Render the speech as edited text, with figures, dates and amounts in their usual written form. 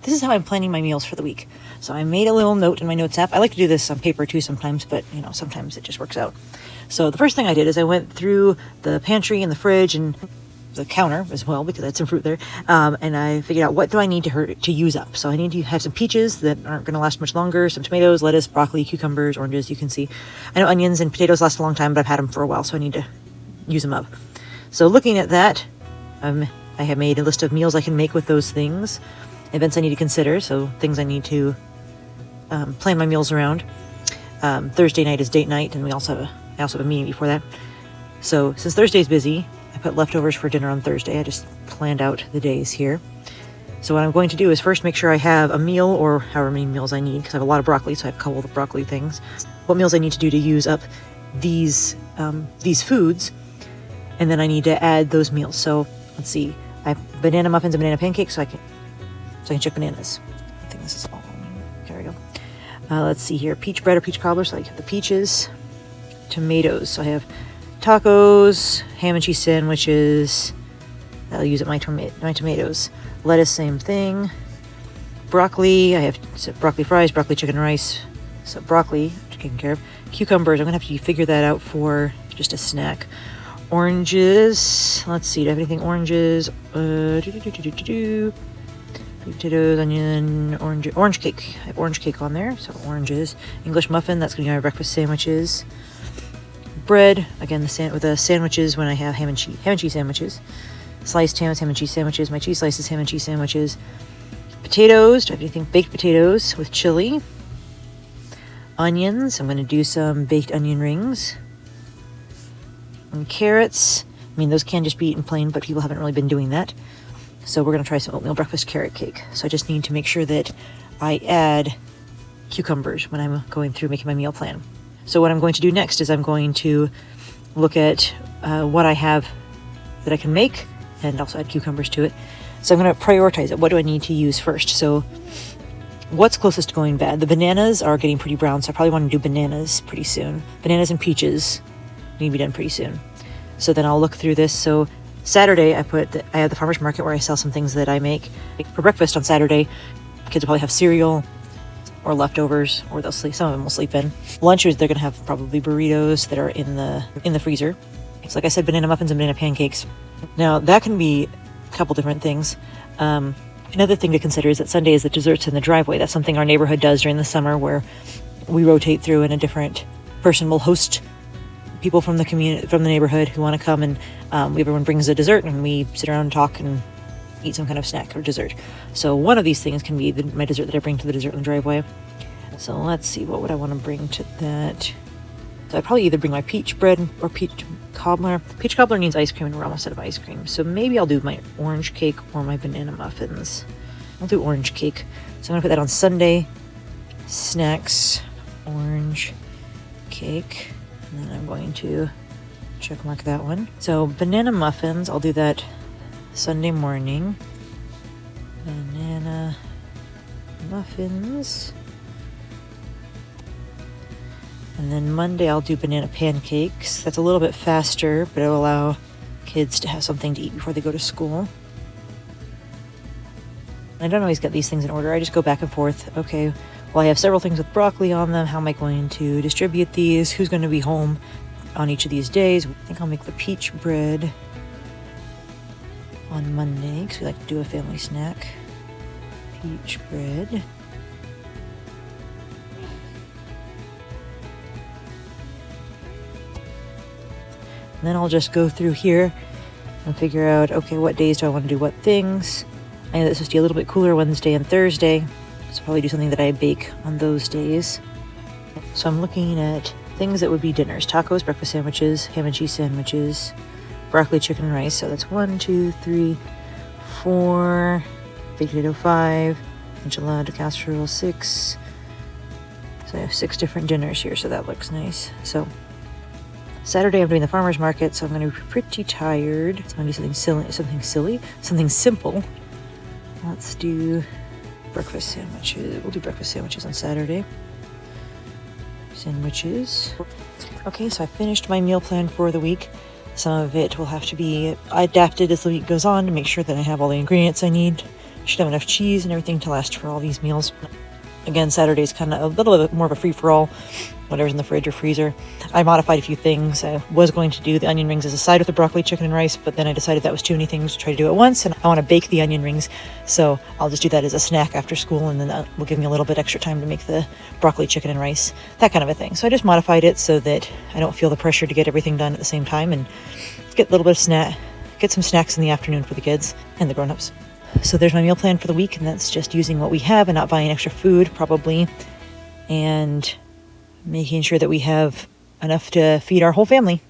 this is how I'm planning my meals for the week. So I made a little note in my notes app. I like to do this on paper too sometimes, but sometimes it just works out. So the first thing I did is I went through the pantry and the fridge and the counter as well, because I had some fruit there, and I figured out what do I need to use up. So I need to have some peaches that aren't going to last much longer, some tomatoes, lettuce, broccoli, cucumbers, oranges. You can see, I know onions and potatoes last a long time, but I've had them for a while, so I need to use them up. So looking at that, I have made a list of meals I can make with those things, events I need to consider, so things I need to plan my meals around. Thursday night is date night, and I also have a meeting before that. So since Thursday's busy, I put leftovers for dinner on Thursday. I just planned out the days here. So what I'm going to do is first make sure I have a meal, or however many meals I need, because I have a lot of broccoli, so I have a couple of broccoli things. What meals I need to do to use up these foods, and then I need to add those meals. So let's see. I have banana muffins and banana pancakes, so I can check bananas. I think this is all. There we go. Let's see here. Peach bread or peach cobbler, so I have the peaches. Tomatoes, so I have tacos, ham and cheese sandwiches. I'll use up my tomatoes. Lettuce, same thing. Broccoli, I have broccoli fries, broccoli chicken rice. So broccoli, taken care of. Cucumbers, I'm gonna have to figure that out for just a snack. Oranges, let's see, do I have anything? Oranges, potatoes, onion, orange cake. I have orange cake on there, so oranges. English muffin, that's gonna be my breakfast sandwiches. Bread, again, with the sandwiches when I have ham and cheese sandwiches. Sliced ham and cheese sandwiches. My cheese slices, ham and cheese sandwiches. Potatoes, do I have anything? Baked potatoes with chili. Onions, I'm going to do some baked onion rings. And carrots, those can just be eaten plain, but people haven't really been doing that. So we're going to try some oatmeal breakfast carrot cake. So I just need to make sure that I add cucumbers when I'm going through making my meal plan. So what I'm going to do next is I'm going to look at what I have that I can make, and also add cucumbers to it. So I'm going to prioritize it. What do I need to use first? So what's closest to going bad? The bananas are getting pretty brown, so I probably want to do bananas pretty soon. Bananas and peaches need to be done pretty soon. So then I'll look through this. So Saturday, I have the farmer's market where I sell some things that I make for breakfast on Saturday. Kids will probably have cereal or leftovers, or they'll sleep. Some of them will sleep in. Lunches, they're going to have probably burritos that are in the freezer. So like I said, banana muffins and banana pancakes. Now that can be a couple different things. Another thing to consider is that Sunday is the desserts in the driveway. That's something our neighborhood does during the summer, where we rotate through, and a different person will host people from the community, from the neighborhood, who want to come, and everyone brings a dessert, and we sit around and talk and eat some kind of snack or dessert. So one of these things can be my dessert that I bring to the dessert in the driveway. So let's see, what would I want to bring to that? So I'd probably either bring my peach bread or peach cobbler. Peach cobbler needs ice cream, and we're almost out of ice cream. So maybe I'll do my orange cake or my banana muffins. I'll do orange cake. So I'm going to put that on Sunday. Snacks, orange cake. And then I'm going to check mark that one. So banana muffins, I'll do that Sunday morning. Banana muffins. And then Monday I'll do banana pancakes. That's a little bit faster, but it'll allow kids to have something to eat before they go to school. I don't always get these things in order. I just go back and forth. Okay, well, I have several things with broccoli on them. How am I going to distribute these? Who's going to be home on each of these days? I think I'll make the peach bread on Monday, because we like to do a family snack. Peach bread. And then I'll just go through here and figure out, okay, what days do I want to do what things? I know that it's supposed to be a little bit cooler Wednesday and Thursday, so I'll probably do something that I bake on those days. So I'm looking at things that would be dinners: tacos, breakfast sandwiches, ham and cheese sandwiches, broccoli, chicken, rice. So that's 1, 2, 3, 4, baked potato 5, enchilada casserole 6. So I have 6 different dinners here, so that looks nice. So Saturday I'm doing the farmer's market, so I'm going to be pretty tired. So I'm going to do something simple. Let's do breakfast sandwiches. We'll do breakfast sandwiches on Saturday. Sandwiches. Okay, so I finished my meal plan for the week. Some of it will have to be adapted as the week goes on to make sure that I have all the ingredients I need Should have enough cheese and everything to last for all these meals. Again, Saturday's kind of a little bit more of a free-for-all, whatever's in the fridge or freezer. I modified a few things. I was going to do the onion rings as a side with the broccoli, chicken, and rice, but then I decided that was too many things to try to do at once, and I want to bake the onion rings, so I'll just do that as a snack after school, and then that will give me a little bit extra time to make the broccoli, chicken, and rice, that kind of a thing. So I just modified it so that I don't feel the pressure to get everything done at the same time, and get a little bit of get some snacks in the afternoon for the kids and the grown-ups. So there's my meal plan for the week, and that's just using what we have and not buying extra food, probably, and making sure that we have enough to feed our whole family.